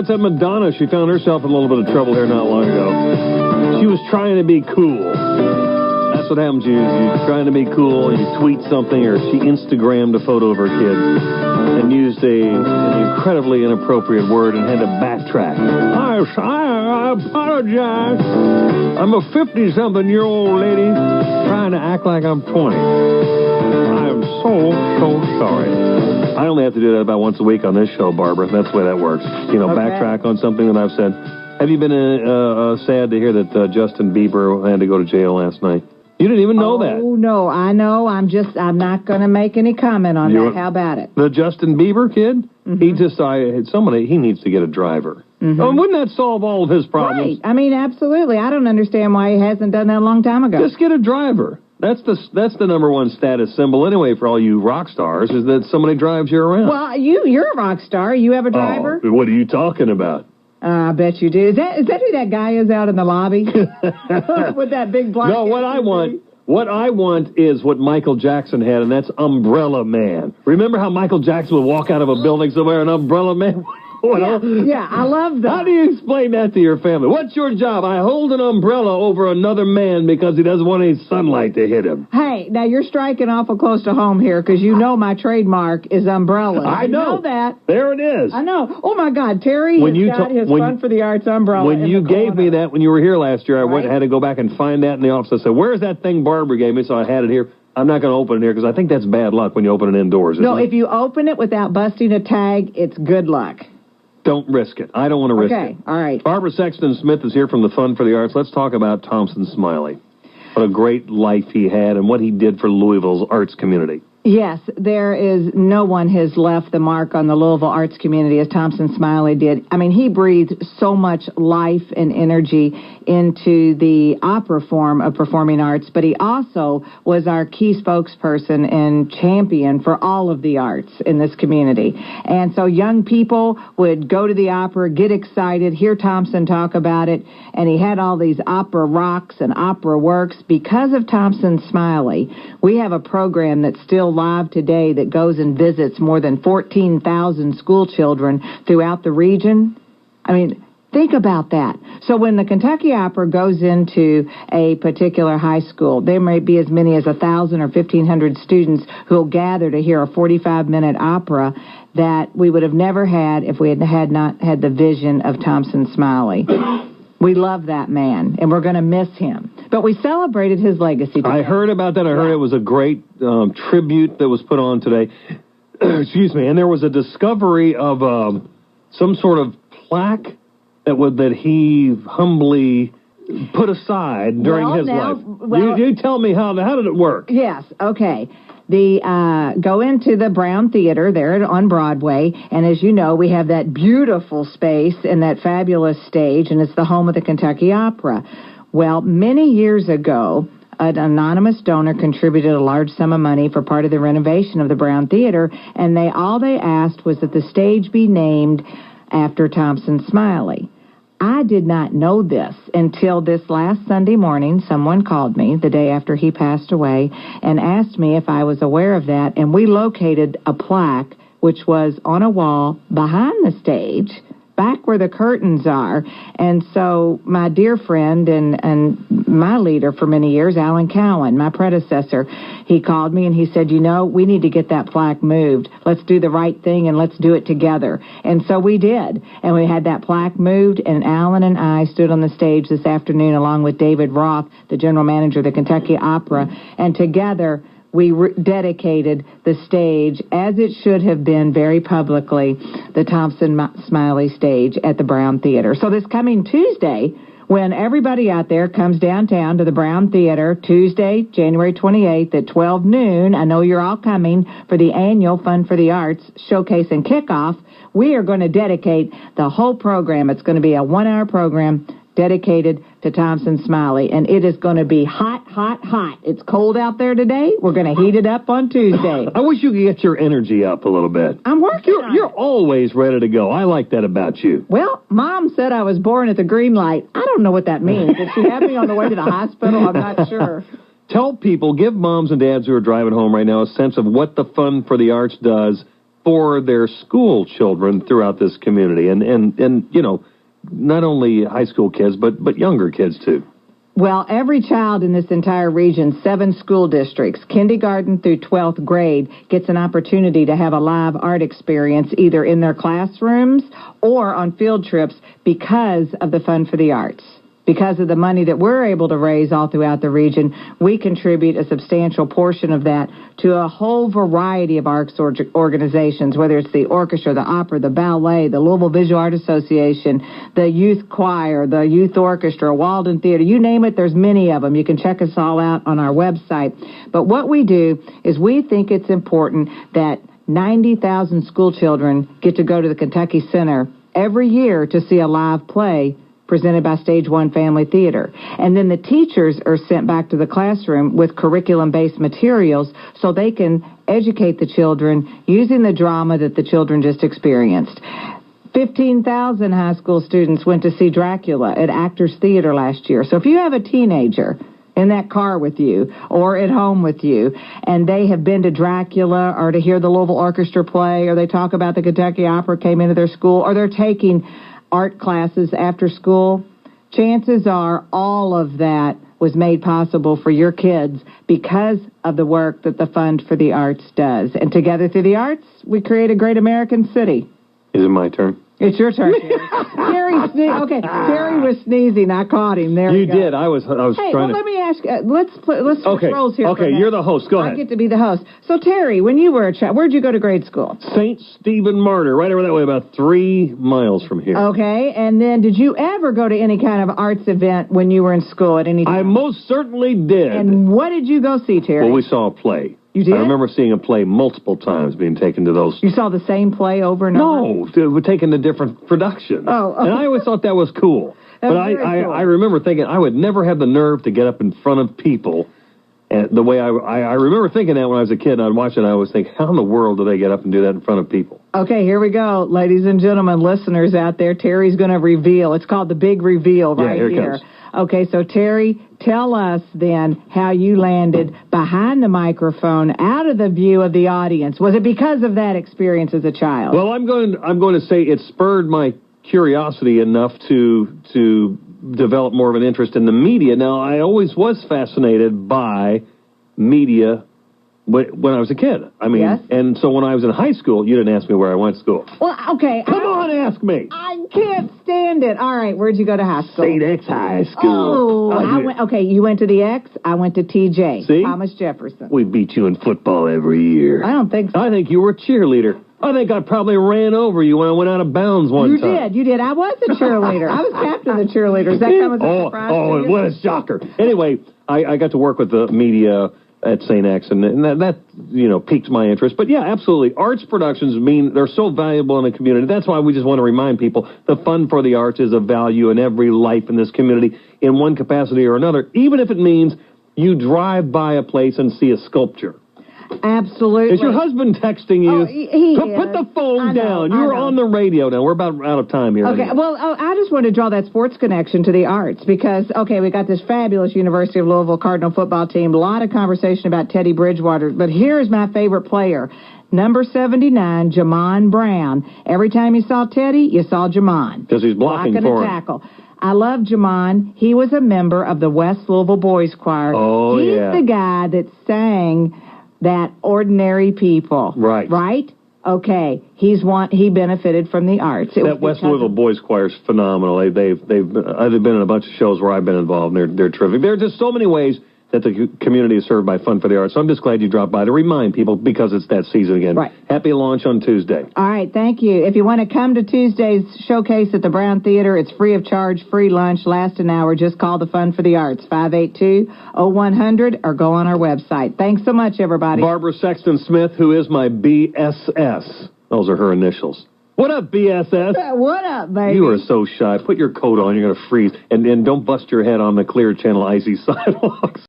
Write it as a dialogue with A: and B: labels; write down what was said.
A: That's at Madonna. She found herself in a little bit of trouble here not long ago. She was trying to be cool. That's what happens. You're trying to be cool, and you tweet something, or she Instagrammed a photo of her kid and used an incredibly inappropriate word and had to backtrack. I apologize. I'm a 50-something-year-old lady trying to act like I'm 20. I am so sorry. I only have to do that about once a week on this show, Barbara. That's the way that works. Backtrack on something that I've said. Have you been sad to hear that Justin Bieber had to go to jail last night? You didn't even know that. Oh, no, I know. I'm not going to make any comment on that. How about it? The Justin Bieber kid? Mm-hmm. He decided he needs to get a driver. Mm-hmm. Wouldn't that solve all of his problems? Right. I mean, absolutely. I don't understand why he hasn't done that a long time ago. Just get a driver. That's the number one status symbol anyway for all you rock stars, is that somebody drives you around. Well, you're a rock star. You have a driver? Oh, what are you talking about? I bet you do. Is that who that guy is out in the lobby? With that big black... No, what I want is what Michael Jackson had, and that's Umbrella Man. Remember how Michael Jackson would walk out of a building somewhere, an Umbrella Man? Yeah, I love that. How do you explain that to your family? What's your job? I hold an umbrella over another man because he doesn't want any sunlight to hit him. Hey, now you're striking awful close to home here, because you know my trademark is umbrella. I know that. There it is. I know. Oh, my God, Terry has got his Fun for the Arts umbrella. When you gave me that when you were here last year, I had to go back and find that in the office. I said, where's that thing Barbara gave me? So I had it here. I'm not going to open it here because I think that's bad luck when you open it indoors. No, if you open it without busting a tag, it's good luck. Don't risk it. I don't want to risk it. Okay, all right. Barbara Sexton Smith is here from the Fun for the Arts. Let's talk about Thompson Smiley. What a great life he had and what he did for Louisville's arts community. Yes, there is no one has left the mark on the Louisville arts community as Thompson Smiley did. I mean, he breathed so much life and energy into the opera form of performing arts, but he also was our key spokesperson and champion for all of the arts in this community. And so young people would go to the opera, get excited, hear Thompson talk about it, and he had all these opera rocks and opera works. Because of Thompson Smiley, we have a program that's still live today that goes and visits more than 14,000 school children throughout the region. I mean, think about that. So when the Kentucky Opera goes into a particular high school, there may be as many as 1,000 or 1,500 students who will gather to hear a 45-minute opera that we would have never had if we had not had the vision of Thompson Smiley. We love that man, and we're going to miss him. But we celebrated his legacy today. I heard about that. I heard it was a great tribute that was put on today. Excuse me. And there was a discovery of some sort of plaque that he humbly put aside during his life. Well, you tell me how did it work? Yes. Okay. Go into the Brown Theater there on Broadway, and as you know, we have that beautiful space and that fabulous stage, and it's the home of the Kentucky Opera. Well, many years ago, an anonymous donor contributed a large sum of money for part of the renovation of the Brown Theater, and all they asked was that the stage be named after Thompson Smiley. I did not know this until this last Sunday morning. Someone called me the day after he passed away and asked me if I was aware of that, and we located a plaque which was on a wall behind the stage, back where the curtains are. And so my dear friend and my leader for many years, Alan Cowan, my predecessor, he called me and he said, we need to get that plaque moved. Let's do the right thing and let's do it together. And so we did. And we had that plaque moved, and Alan and I stood on the stage this afternoon along with David Roth, the general manager of the Kentucky Opera, and together we dedicated the stage, as it should have been very publicly, the Thompson Smiley stage at the Brown Theater. So this coming Tuesday, when everybody out there comes downtown to the Brown Theater, Tuesday, January 28th at 12 noon, I know you're all coming for the annual Fun for the Arts Showcase and Kickoff, we are going to dedicate the whole program. It's going to be a 1-hour program dedicated to Thompson Smiley, and it is going to be hot, hot, hot. It's cold out there today. We're going to heat it up on Tuesday. I wish you could get your energy up a little bit. I'm working on it. You're always ready to go. I like that about you. Well, Mom said I was born at the green light. I don't know what that means. Did she have me on the way to the hospital? I'm not sure. Tell people, give moms and dads who are driving home right now a sense of what the Fun for the Arts does for their school children throughout this community, and you know, not only high school kids, but younger kids too.
B: Well, every child in this entire region, 7 school districts, kindergarten through 12th grade, gets an opportunity to have a live art experience either in their classrooms or on field trips because of the Fund for the Arts. Because of the money that we're able to raise all throughout the region, we contribute a substantial portion of that to a whole variety of arts organizations, whether it's the orchestra, the opera, the ballet, the Louisville Visual Art Association, the youth choir, the youth orchestra, Walden Theater, you name it, there's many of them. You can check us all out on our website. But what we do is we think it's important that 90,000 school children get to go to the Kentucky Center every year to see a live play presented by Stage 1 Family Theater. And then the teachers are sent back to the classroom with curriculum-based materials so they can educate the children using the drama that the children just experienced. 15,000 high school students went to see Dracula at Actors Theater last year. So if you have a teenager in that car with you or at home with you, and they have been to Dracula or to hear the Louisville Orchestra play, or they talk about the Kentucky Opera came into their school, or they're taking art classes after school, chances are all of that was made possible for your kids because of the work that the Fund for the Arts does. And together through the arts, we create a great American city.
A: Is it my turn?
B: It's your turn, Terry. Terry was sneezing. I caught him. There
A: you did. I was trying to.
B: Let me ask. Let's switch roles here.
A: Okay, you're the host. Go ahead.
B: I get to be the host. So, Terry, when you were a child, where'd you go to grade school?
A: St. Stephen Martyr, right over that way, about 3 miles from here.
B: Okay, and then did you ever go to any kind of arts event when you were in school at any time?
A: I most certainly did.
B: And what did you go see, Terry?
A: Well, we saw a play.
B: You did?
A: I remember seeing a play multiple times being taken to those.
B: You saw the same play over and over?
A: No, we're taken to different productions.
B: Oh.
A: And I always thought that was cool. But
B: very cool.
A: I remember thinking I would never have the nerve to get up in front of people. And the way I remember thinking that when I was a kid, and I'd watch it, and I always think, how in the world do they get up and do that in front of people?
B: Okay, here we go. Ladies and gentlemen, listeners out there, Terry's going to reveal. It's called the big reveal right
A: here. It comes.
B: Okay, so Terry, tell us then how you landed behind the microphone, out of the view of the audience. Was it because of that experience as a child?
A: Well, I'm going to say it spurred my curiosity enough to develop more of an interest in the media. Now, I always was fascinated by media when I was a kid. I mean,
B: yes.
A: And so when I was in high school, you didn't ask me where I went to school.
B: Well, okay.
A: Come on, ask me.
B: I can't stand it. All right, where'd you go to high school?
A: St. X High School.
B: Okay, you went to the X, I went to TJ.
A: See?
B: Thomas Jefferson.
A: We beat you in football every year.
B: I don't think so.
A: I think you were a cheerleader. I think I probably ran over you when I went out of bounds one time.
B: You did. I was a cheerleader. I was captain of the cheerleaders. That come as a surprise to you?
A: What a shocker. Anyway, I got to work with the media at St. X, and that piqued my interest. But, yeah, absolutely. Arts productions they're so valuable in a community. That's why we just want to remind people the Fund for the Arts is a value in every life in this community in one capacity or another, even if it means you drive by a place and see a sculpture.
B: Absolutely.
A: Is your husband texting you?
B: Oh, he
A: Put the phone down.
B: I
A: You're
B: know.
A: on the radio now. We're about out of time here.
B: Okay, well, I just want to draw that sports connection to the arts because, okay, we got this fabulous University of Louisville Cardinal football team, a lot of conversation about Teddy Bridgewater, but here's my favorite player, number 79, Jamon Brown. Every time you saw Teddy, you saw Jamon.
A: Because he's blocking for
B: a tackle. I love Jamon. He was a member of the West Louisville Boys Choir.
A: Oh,
B: He's
A: yeah.
B: the guy that sang that Ordinary People.
A: Right.
B: Right? Okay. He benefited from the arts.
A: That West Louisville Boys Choir is phenomenal. They've been in a bunch of shows where I've been involved, and they're terrific. There are just so many ways that the community is served by Fund for the Arts. So I'm just glad you dropped by to remind people because it's that season again.
B: Right.
A: Happy launch on Tuesday.
B: All right, thank you. If you want to come to Tuesday's showcase at the Brown Theater, it's free of charge, free lunch, last an hour. Just call the Fund for the Arts, 582-0100, or go on our website. Thanks so much, everybody.
A: Barbara Sexton Smith, who is my BSS. Those are her initials. What up, BSS?
B: What up, baby?
A: You are so shy. Put your coat on. You're going to freeze. And don't bust your head on the Clear Channel icy sidewalks.